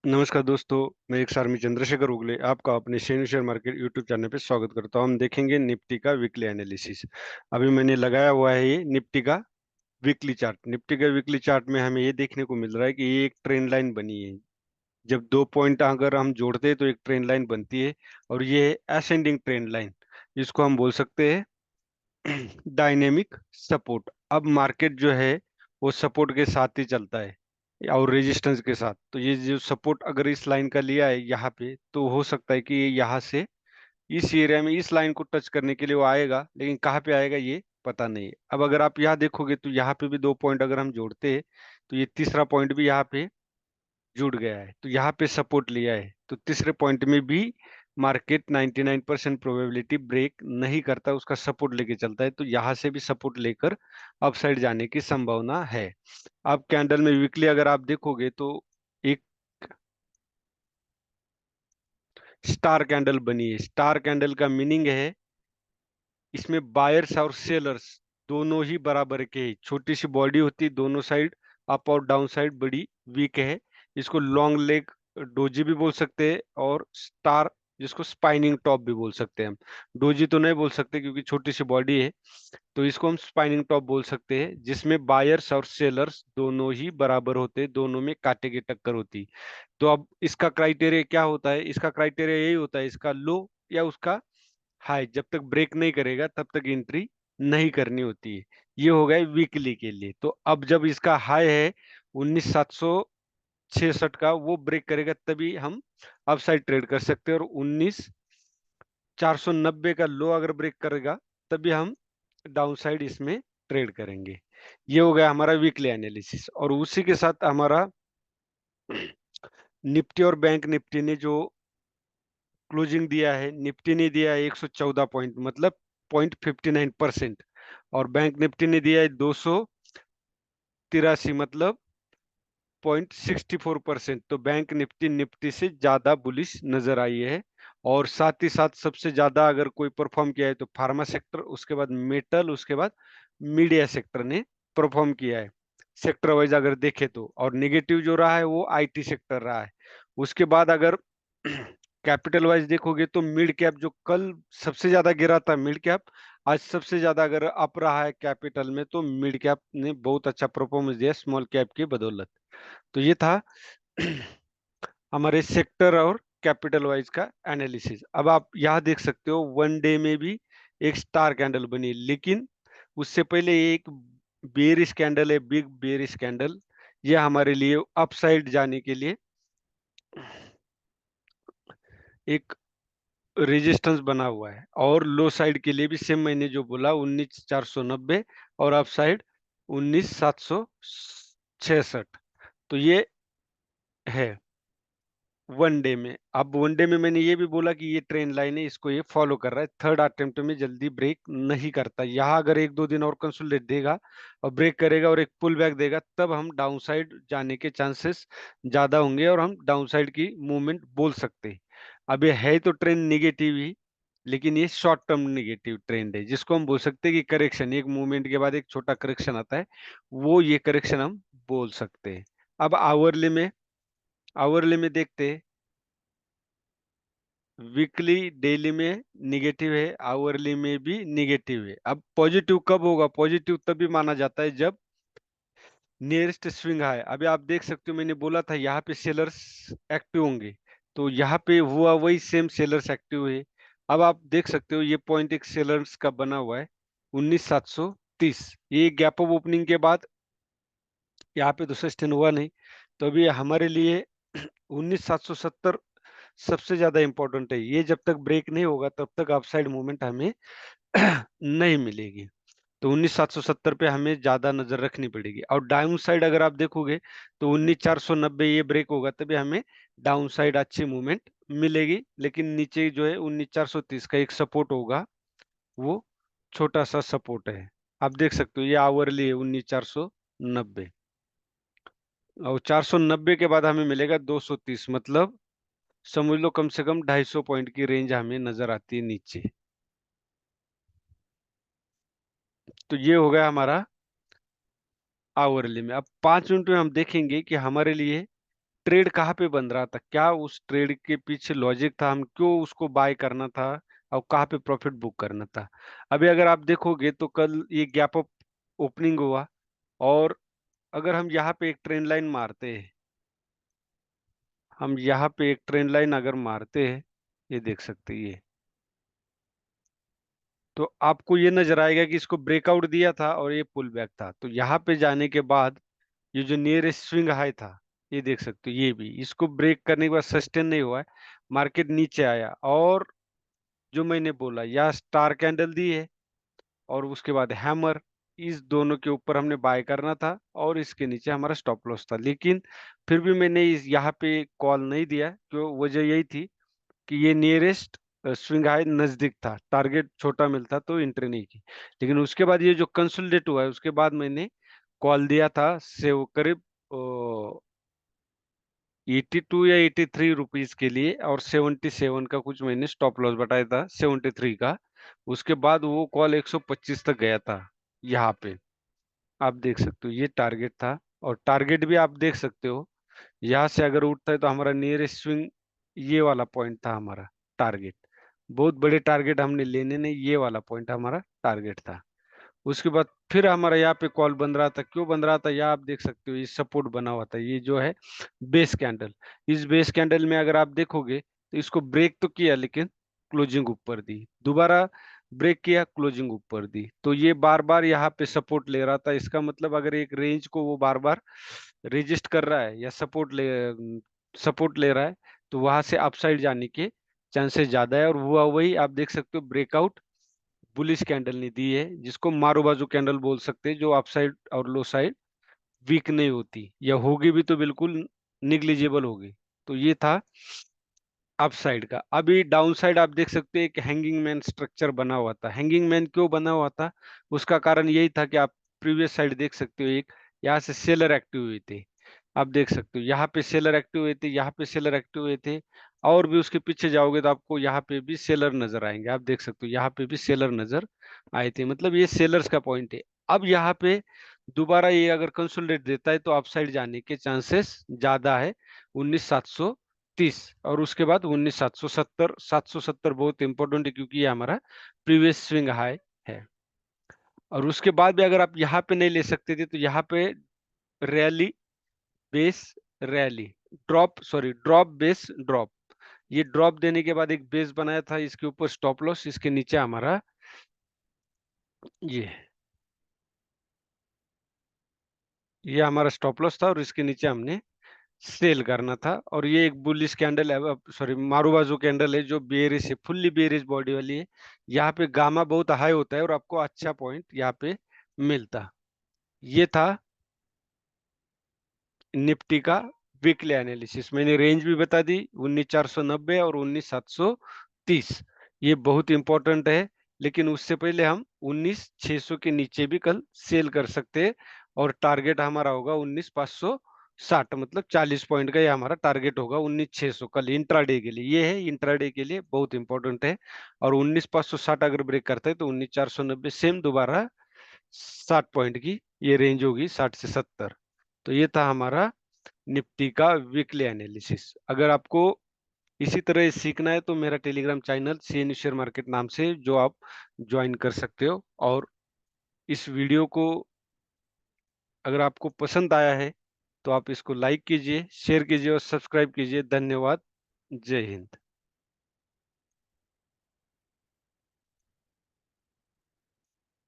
नमस्कार दोस्तों, मैं एक सारमी चंद्रशेखर उगले आपका अपने शेयर मार्केट यूट्यूब चैनल पे स्वागत करता हूं। हम देखेंगे निफ्टी का वीकली एनालिसिस। अभी मैंने लगाया हुआ है ये निफ्टी का वीकली चार्ट। निफ्टी का वीकली चार्ट में हमें ये देखने को मिल रहा है कि ये एक ट्रेंड लाइन बनी है। जब 2 पॉइंट अगर हम जोड़ते हैं तो एक ट्रेंड लाइन बनती है, और ये है असेंडिंग ट्रेंड लाइन, जिसको हम बोल सकते हैं डायनेमिक सपोर्ट। अब मार्केट जो है वो सपोर्ट के साथ ही चलता है और रेजिस्टेंस के साथ। तो ये जो सपोर्ट अगर इस लाइन का लिया है यहाँ पे, तो हो सकता है कि ये यहाँ से इस एरिया में इस लाइन को टच करने के लिए वो आएगा, लेकिन कहाँ पे आएगा ये पता नहीं है। अब अगर आप यहाँ देखोगे तो यहाँ पे भी 2 पॉइंट अगर हम जोड़ते हैं तो ये तीसरा पॉइंट भी यहाँ पे जुड़ गया है, तो यहाँ पे सपोर्ट लिया है। तो तीसरे पॉइंट में भी मार्केट 99% प्रोबेबिलिटी ब्रेक नहीं करता, उसका सपोर्ट लेके चलता है। तो यहाँ से भी सपोर्ट लेकर अपसाइड जाने की संभावना है। अब कैंडल में वीकली अगर आप देखोगे तो एक स्टार कैंडल बनी है। स्टार कैंडल का मीनिंग है इसमें बायर्स और सेलर्स दोनों ही बराबर के हैं। छोटी सी बॉडी होती है, दोनों साइड अप और डाउन साइड बड़ी वीक है। इसको लॉन्ग लेग डोजी भी बोल सकते हैं, और स्टार जिसको स्पाइनिंग टॉप भी बोल सकते हैं हम। डोजी तो नहीं बोल सकते क्योंकि छोटी सी बॉडी है, तो इसको हम स्पाइनिंग टॉप बोल सकते हैं, जिसमें बायर्स और सेलर्स दोनों ही बराबर होते हैं, दोनों में कांटे की टक्कर होती। तो अब इसका क्राइटेरिया क्या होता है? इसका क्राइटेरिया यही होता है, इसका लो या उसका हाई जब तक ब्रेक नहीं करेगा तब तक एंट्री नहीं करनी होती है। ये हो गया वीकली के लिए। तो अब जब इसका हाई है 19,766 का, वो ब्रेक करेगा तभी हम अपसाइड ट्रेड कर सकते हैं, और 19,490 का लो अगर ब्रेक करेगा तभी हम डाउन साइड इसमें ट्रेड करेंगे। ये हो गया हमारा वीकली एनालिसिस। और उसी के साथ हमारा निफ्टी और बैंक निफ्टी ने जो क्लोजिंग दिया है, निफ्टी ने दिया है 114 पॉइंट, मतलब 0.59%, और बैंक निफ्टी ने दिया है 283, मतलब 0.64%। तो बैंक निफ्टी निफ्टी से ज्यादा बुलिश नजर आई है। और साथ ही साथ सबसे ज्यादा अगर कोई परफॉर्म किया है तो फार्मा सेक्टर, उसके बाद मेटल, उसके बाद मीडिया सेक्टर ने परफॉर्म किया है सेक्टर वाइज अगर देखे तो। और नेगेटिव जो रहा है वो आईटी सेक्टर रहा है। उसके बाद अगर कैपिटल वाइज देखोगे तो मिड कैप जो कल सबसे ज्यादा गिरा था, मिड कैप आज सबसे ज्यादा अगर अप रहा है कैपिटल में, तो मिड कैप ने बहुत अच्छा परफॉर्मेंस दिया स्मॉल कैप की बदौलत। तो ये था हमारे सेक्टर और कैपिटल वाइज का एनालिसिस। अब आप यहाँ देख सकते हो वन डे में भी एक स्टार कैंडल बनी, लेकिन उससे पहले एक बेरिश कैंडल है, बिग बेरिश कैंडल। ये हमारे लिए अपसाइड जाने के लिए एक रेजिस्टेंस बना हुआ है, और लो साइड के लिए भी सेम मैंने जो बोला 19,490, और अप साइड 19,766। तो ये है वन डे में। अब वन डे में मैंने ये भी बोला कि ये ट्रेंड लाइन है, इसको ये फॉलो कर रहा है, थर्ड अटेम्प्ट में जल्दी ब्रेक नहीं करता। यहाँ अगर 1-2 दिन और कंसोलिडेट देगा और ब्रेक करेगा और एक पुल बैक देगा, तब हम डाउन साइड जाने के चांसेस ज्यादा होंगे, और हम डाउन साइड की मूवमेंट बोल सकते हैं। अब ये है तो ट्रेंड निगेटिव ही, लेकिन ये शॉर्ट टर्म निगेटिव ट्रेंड है, जिसको हम बोल सकते हैं कि करेक्शन, एक मूवमेंट के बाद एक छोटा करेक्शन आता है, वो ये करेक्शन हम बोल सकते हैं। अब आवरली में देखते हैं। वीकली डेली में निगेटिव है, आवरली में भी निगेटिव है। अब पॉजिटिव कब होगा? पॉजिटिव तभी माना जाता है जब नियरेस्ट स्विंग हाई। अभी आप देख सकते हो, मैंने बोला था यहाँ पे सेलर्स एक्टिव होंगे, तो यहाँ पे हुआ वही सेम, सेलर्स एक्टिव है। अब आप देख सकते हो ये पॉइंट एक सेलर्स का बना हुआ है 19,730। ये गैप अप ओपनिंग के बाद यहाँ पे तो सस्टेन हुआ नहीं, तो अभी हमारे लिए 19,770 सबसे ज्यादा इंपॉर्टेंट है। ये जब तक ब्रेक नहीं होगा तब तक अपसाइड मूवमेंट हमें नहीं मिलेगी। तो 19,770 पे हमें ज्यादा नजर रखनी पड़ेगी। और डाउन साइड अगर आप देखोगे तो 19,490 ये ब्रेक होगा तभी हमें डाउन साइड अच्छी मूवमेंट मिलेगी। लेकिन नीचे जो है 19,430 का एक सपोर्ट होगा, वो छोटा सा सपोर्ट है। आप देख सकते हो ये आवरली है 19,490, और 490 के बाद हमें मिलेगा 230, मतलब समझ लो कम से कम 250 पॉइंट की रेंज हमें नजर आती है नीचे। तो ये हो गया हमारा आवरली में। अब 5 मिनट में हम देखेंगे कि हमारे लिए ट्रेड कहाँ पे बन रहा था, क्या उस ट्रेड के पीछे लॉजिक था, हम क्यों उसको बाय करना था और कहाँ पे प्रॉफिट बुक करना था। अभी अगर आप देखोगे तो कल ये गैप अप ओपनिंग हुआ, और अगर हम यहाँ पे एक ट्रेंड लाइन मारते हैं, हम यहाँ पे एक ट्रेंड लाइन अगर मारते हैं, ये देख सकते हैं ये, तो आपको ये नजर आएगा कि इसको ब्रेकआउट दिया था और ये पुल बैक था। तो यहाँ पे जाने के बाद ये जो नियरेस्ट स्विंग हाई था, ये देख सकते हो, ये भी इसको ब्रेक करने के बाद सस्टेन नहीं हुआ है, मार्केट नीचे आया, और जो मैंने बोला यहाँ स्टार कैंडल दी है और उसके बाद हैमर, इस दोनों के ऊपर हमने बाय करना था और इसके नीचे हमारा स्टॉप लॉस था। लेकिन फिर भी मैंने इस यहाँ पे कॉल नहीं दिया, क्यों, वजह यही थी कि ये नियरेस्ट स्विंग हाई नजदीक था, टारगेट छोटा मिलता तो एंट्री नहीं की। लेकिन उसके बाद ये जो कंसोलिडेट हुआ है, उसके बाद मैंने कॉल दिया था से वो करीब 82 या 83 रुपीज के लिए, और 77 का कुछ मैंने स्टॉप लॉस बताया था 73 का। उसके बाद वो कॉल 125 तक गया था यहाँ पे, आप देख सकते हो ये टारगेट था। और टारगेट भी आप देख सकते हो, यहाँ से अगर उठता है तो हमारा नियरेस्ट स्विंग ये वाला पॉइंट था हमारा टारगेट। बहुत बड़े टारगेट हमने लेने नहीं, ये वाला पॉइंट हमारा टारगेट था। उसके बाद फिर हमारा यहाँ पे कॉल बन रहा था, क्यों बन रहा था, यहाँ आप देख सकते हो ये सपोर्ट बना हुआ था, ये जो है बेस कैंडल। इस बेस कैंडल में अगर आप देखोगे तो इसको ब्रेक तो किया, लेकिन क्लोजिंग ऊपर दी, दोबारा ब्रेक किया, क्लोजिंग ऊपर दी, तो ये बार बार यहाँ पे सपोर्ट ले रहा था। इसका मतलब अगर एक रेंज को वो बार बार रेजिस्ट कर रहा है या सपोर्ट ले रहा है, तो वहां से अपसाइड जाने के चांसेस ज्यादा है। और हुआ वही आप देख सकते हो, ब्रेकआउट बुलिश कैंडल ने दी है, जिसको मारो बाजू कैंडल बोल सकते हैं, जो अपसाइड और लो साइड वीक नहीं होती, या होगी भी तो बिल्कुल निग्लिजिबल होगी। तो ये था अप साइड का। अभी डाउन साइड आप देख सकते हैं एक हैंगिंग मैन स्ट्रक्चर बना हुआ था। हैंगिंग मैन क्यों बना हुआ था, उसका कारण यही था कि आप प्रीवियस साइड देख सकते हो, एक यहाँ से सेलर एक्टिव हुए थे, आप देख सकते हो यहाँ पे सेलर एक्टिव हुए थे, यहाँ पे सेलर एक्टिव हुए थे, और भी उसके पीछे जाओगे तो आपको यहाँ पे भी सेलर नजर आएंगे, आप देख सकते हो यहाँ पे भी सेलर नजर आए थे, मतलब ये सेलर्स का पॉइंट है। अब यहाँ पे दोबारा ये अगर कंसोलिडेट देता है तो अपसाइड जाने के चांसेस ज्यादा है, 19,730, और उसके बाद 19,770। 770 बहुत इंपॉर्टेंट है, क्योंकि ये हमारा प्रीवियस स्विंग हाई है। और उसके बाद भी अगर आप यहाँ पे नहीं ले सकते थे, तो यहाँ पे rally base rally, drop base drop, ये ड्रॉप देने के बाद एक बेस बनाया था, इसके ऊपर स्टॉप लॉस, इसके नीचे हमारा ये ये हमारा स्टॉप लॉस था, और इसके नीचे हमने सेल करना था। और ये एक बुलिश कैंडल है, सॉरी मारूबाजू कैंडल है, जो बेरिश है, फुल्ली बेरिश बॉडी वाली है। यहाँ पे गामा बहुत हाई होता है और आपको अच्छा पॉइंट यहाँ पे मिलता। ये था निफ्टी का वीकली एनालिसिस। मैंने रेंज भी बता दी, 19,490 और 19,730, ये बहुत इंपॉर्टेंट है। लेकिन उससे पहले हम 19,600 के नीचे भी कल सेल कर सकते हैं, और टारगेट हमारा होगा 19,560, मतलब 40 पॉइंट का ये हमारा टारगेट होगा 19,600 कल इंट्राडे के लिए। ये है इंट्राडे के लिए बहुत इंपॉर्टेंट है। और 19,560 अगर ब्रेक करता है तो 19,490 सेम दोबारा 60 पॉइंट की ये रेंज होगी, 60 से 70। तो ये था हमारा निफ्टी का वीकली एनालिसिस। अगर आपको इसी तरह सीखना है तो मेरा Telegram channel CN share market नाम से, जो आप ज्वाइन कर सकते हो। और इस वीडियो को अगर आपको पसंद आया है तो आप इसको लाइक कीजिए, शेयर कीजिए और सब्सक्राइब कीजिए। धन्यवाद। जय हिंद।